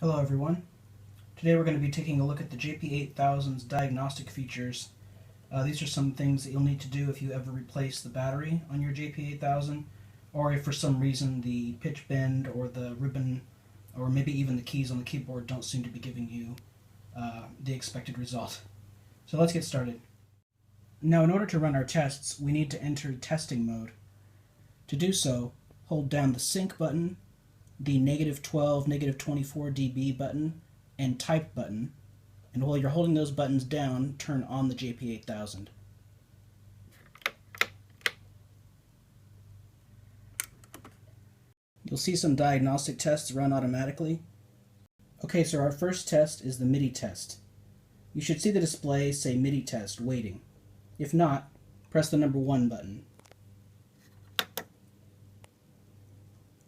Hello everyone. Today we're going to be taking a look at the JP-8000's diagnostic features. These are some things that you'll need to do if you ever replace the battery on your JP-8000, or if for some reason the pitch bend or the ribbon or maybe even the keys on the keyboard don't seem to be giving you the expected result. So let's get started. Now, in order to run our tests, we need to enter testing mode. To do so, hold down the sync button, the -12, -24 dB button, and type button, and while you're holding those buttons down, turn on the JP-8000. You'll see some diagnostic tests run automatically. Okay, so our first test is the MIDI test. You should see the display say MIDI test waiting. If not, press the number 1 button.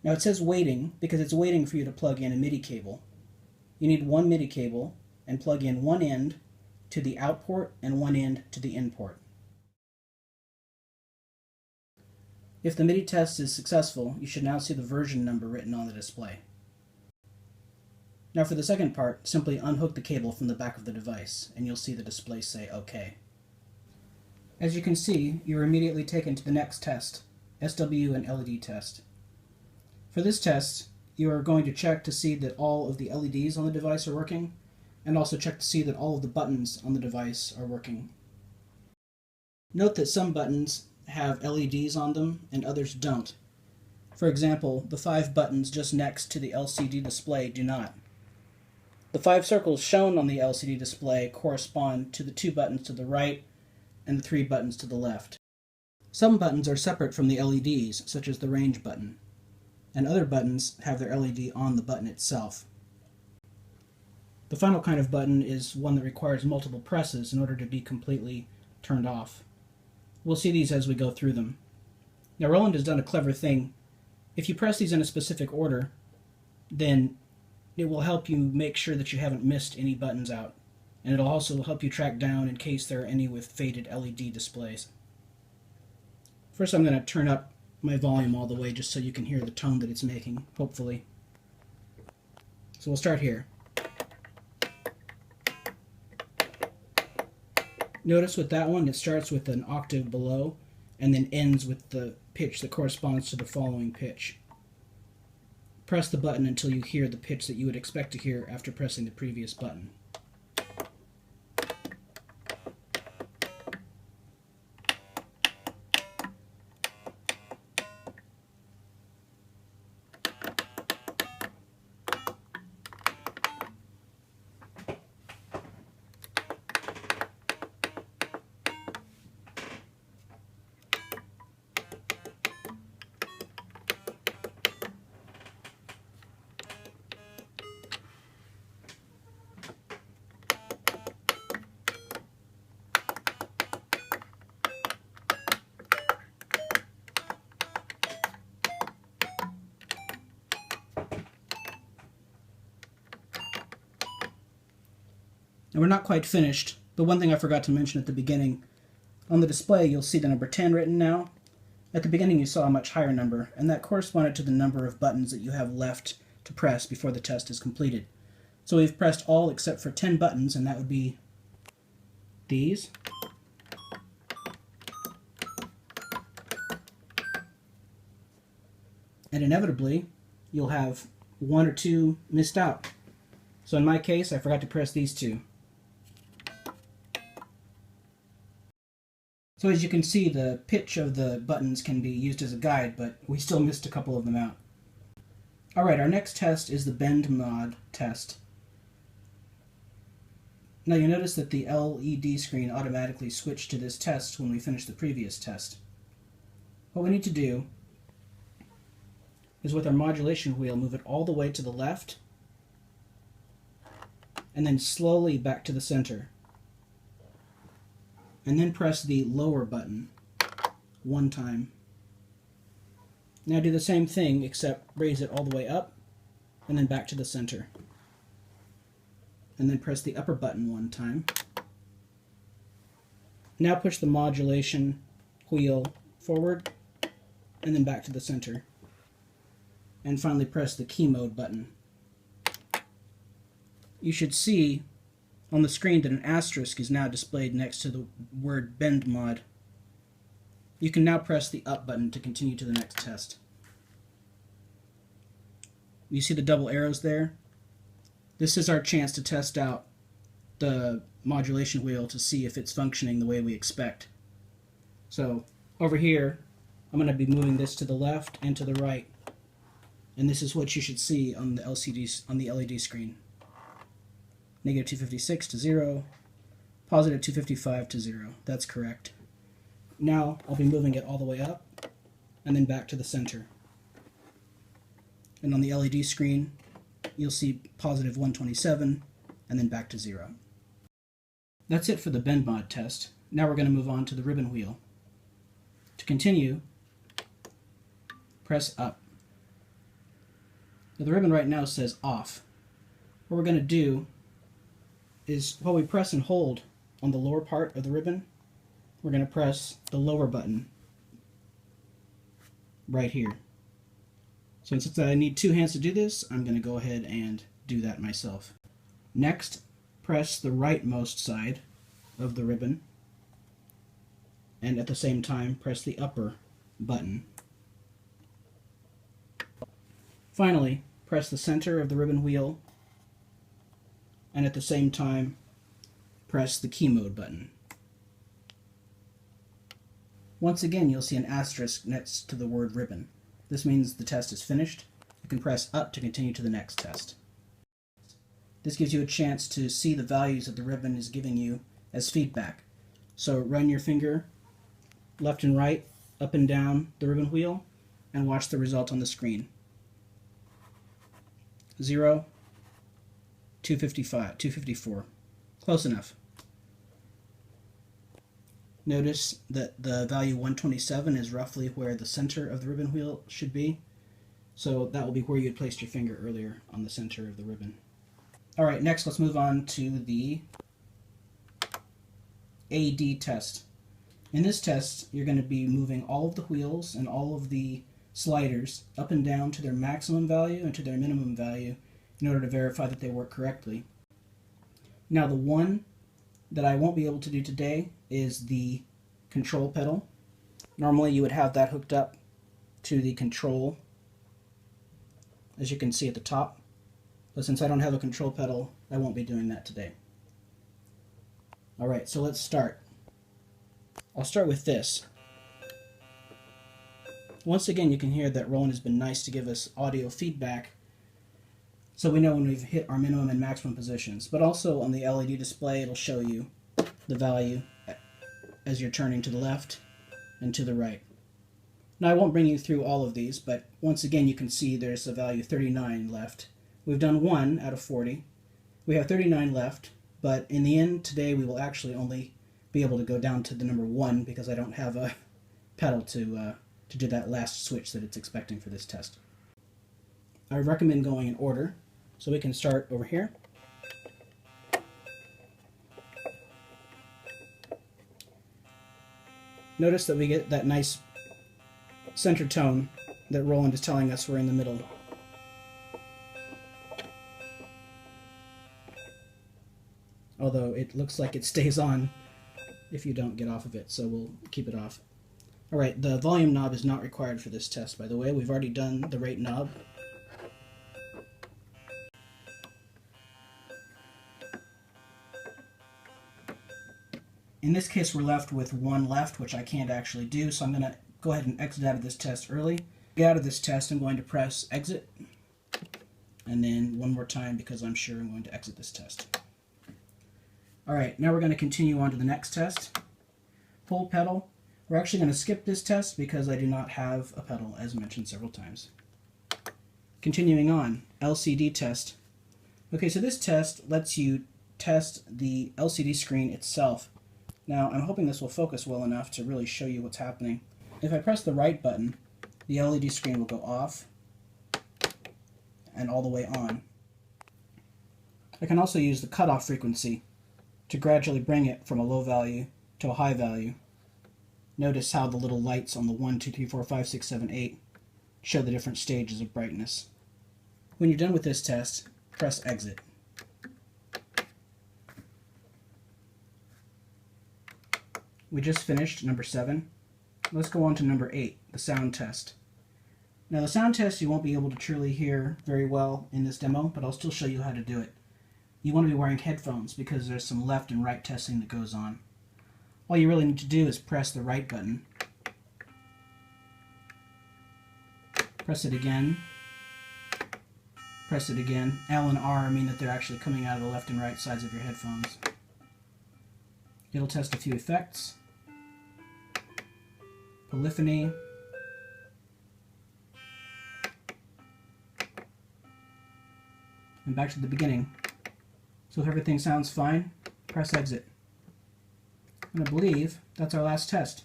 Now it says waiting because it's waiting for you to plug in a MIDI cable. You need one MIDI cable and plug in one end to the out port and one end to the in port. If the MIDI test is successful, you should now see the version number written on the display. Now for the second part, simply unhook the cable from the back of the device and you'll see the display say OK. As you can see, you're immediately taken to the next test, SW and LED test. For this test, you are going to check to see that all of the LEDs on the device are working, and also check to see that all of the buttons on the device are working. Note that some buttons have LEDs on them and others don't. For example, the 5 buttons just next to the LCD display do not. The 5 circles shown on the LCD display correspond to the 2 buttons to the right and the 3 buttons to the left. Some buttons are separate from the LEDs, such as the range button, and other buttons have their LED on the button itself. The final kind of button is one that requires multiple presses in order to be completely turned off. We'll see these as we go through them. Now, Roland has done a clever thing. If you press these in a specific order, then it will help you make sure that you haven't missed any buttons out, and it'll also help you track down in case there are any with faded LED displays. First, I'm going to turn up my volume all the way just so you can hear the tone that it's making, hopefully. So we'll start here. Notice with that one, it starts with an octave below and then ends with the pitch that corresponds to the following pitch. Press the button until you hear the pitch that you would expect to hear after pressing the previous button. Now we're not quite finished, but one thing I forgot to mention at the beginning, on the display you'll see the number 10 written now. At the beginning you saw a much higher number, and that corresponded to the number of buttons that you have left to press before the test is completed. So we've pressed all except for 10 buttons, and that would be these. And inevitably, you'll have 1 or 2 missed out. So in my case, I forgot to press these 2. So as you can see, the pitch of the buttons can be used as a guide, but we still missed a couple of them out. Alright, our next test is the bend mod test. Now you notice that the LED screen automatically switched to this test when we finished the previous test. What we need to do is with our modulation wheel, move it all the way to the left, and then slowly back to the center. And then press the lower button 1 time. Now do the same thing, except raise it all the way up, and then back to the center. And then press the upper button 1 time. Now push the modulation wheel forward, and then back to the center. And finally press the key mode button. you should see on the screen that an asterisk is now displayed next to the word bend mod. You can now press the up button to continue to the next test. You see the double arrows there? This is our chance to test out the modulation wheel to see if it's functioning the way we expect. So over here, I'm going to be moving this to the left and to the right. And this is what you should see on the LED screen. Negative 256 to 0, positive 255 to 0. That's correct. Now I'll be moving it all the way up and then back to the center. And on the LED screen, you'll see positive 127 and then back to 0. That's it for the bend mod test. Now we're going to move on to the ribbon wheel. To continue, press up. Now the ribbon right now says off. What we're going to do is while we press and hold on the lower part of the ribbon, we're going to press the lower button right here. So since I need two hands to do this, I'm going to go ahead and do that myself. Next, press the rightmost side of the ribbon, and at the same time press the upper button. Finally, press the center of the ribbon wheel, and at the same time press the key mode button. Once again, you'll see an asterisk next to the word ribbon. This means the test is finished. You can press up to continue to the next test. This gives you a chance to see the values that the ribbon is giving you as feedback. So run your finger left and right, up and down the ribbon wheel, and watch the result on the screen. 0, 255, 254. Close enough. Notice that the value 127 is roughly where the center of the ribbon wheel should be. So that will be where you had placed your finger earlier on the center of the ribbon. Alright, next let's move on to the AD test. In this test, you're going to be moving all of the wheels and all of the sliders up and down to their maximum value and to their minimum value in order to verify that they work correctly. Now the one that I won't be able to do today is the control pedal. Normally you would have that hooked up to the control, as you can see at the top. But since I don't have a control pedal, I won't be doing that today. Alright, so let's start. I'll start with this. Once again, you can hear that Roland has been nice to give us audio feedback so we know when we've hit our minimum and maximum positions. But also on the LED display, it'll show you the value as you're turning to the left and to the right. Now I won't bring you through all of these, but once again you can see there's a value 39 left. We've done 1 out of 40. We have 39 left, but in the end today we will actually only be able to go down to the number 1 because I don't have a pedal to do that last switch that it's expecting for this test. I recommend going in order, so we can start over here. Notice that we get that nice center tone that Roland is telling us we're in the middle. Although it looks like it stays on if you don't get off of it, so we'll keep it off. Alright, the volume knob is not required for this test, by the way. We've already done the rate knob. In this case, we're left with 1 left, which I can't actually do, so I'm going to go ahead and exit out of this test early. To get out of this test, I'm going to press exit, and then one more time because I'm sure I'm going to exit this test. Alright, now we're going to continue on to the next test. Pull pedal. We're actually going to skip this test because I do not have a pedal, as mentioned several times. Continuing on, LCD test. Okay, so this test lets you test the LCD screen itself. Now, I'm hoping this will focus well enough to really show you what's happening. If I press the right button, the LED screen will go off and all the way on. I can also use the cutoff frequency to gradually bring it from a low value to a high value. Notice how the little lights on the 1, 2, 3, 4, 5, 6, 7, 8 show the different stages of brightness. When you're done with this test, press exit. we just finished number 7. Let's go on to number 8, the sound test. Now the sound test you won't be able to truly hear very well in this demo, but I'll still show you how to do it. You want to be wearing headphones because there's some left and right testing that goes on. All you really need to do is press the right button. Press it again. Press it again. L and R mean that they're actually coming out of the left and right sides of your headphones. It'll test a few effects. Polyphony. And back to the beginning. So if everything sounds fine, press exit. And I believe that's our last test.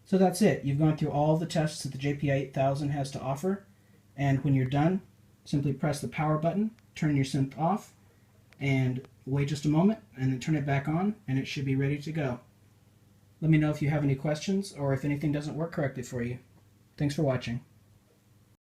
So that's it. You've gone through all the tests that the JP-8000 has to offer, and when you're done, simply press the power button, turn your synth off, and wait just a moment, and then turn it back on, and it should be ready to go. Let me know if you have any questions or if anything doesn't work correctly for you. Thanks for watching.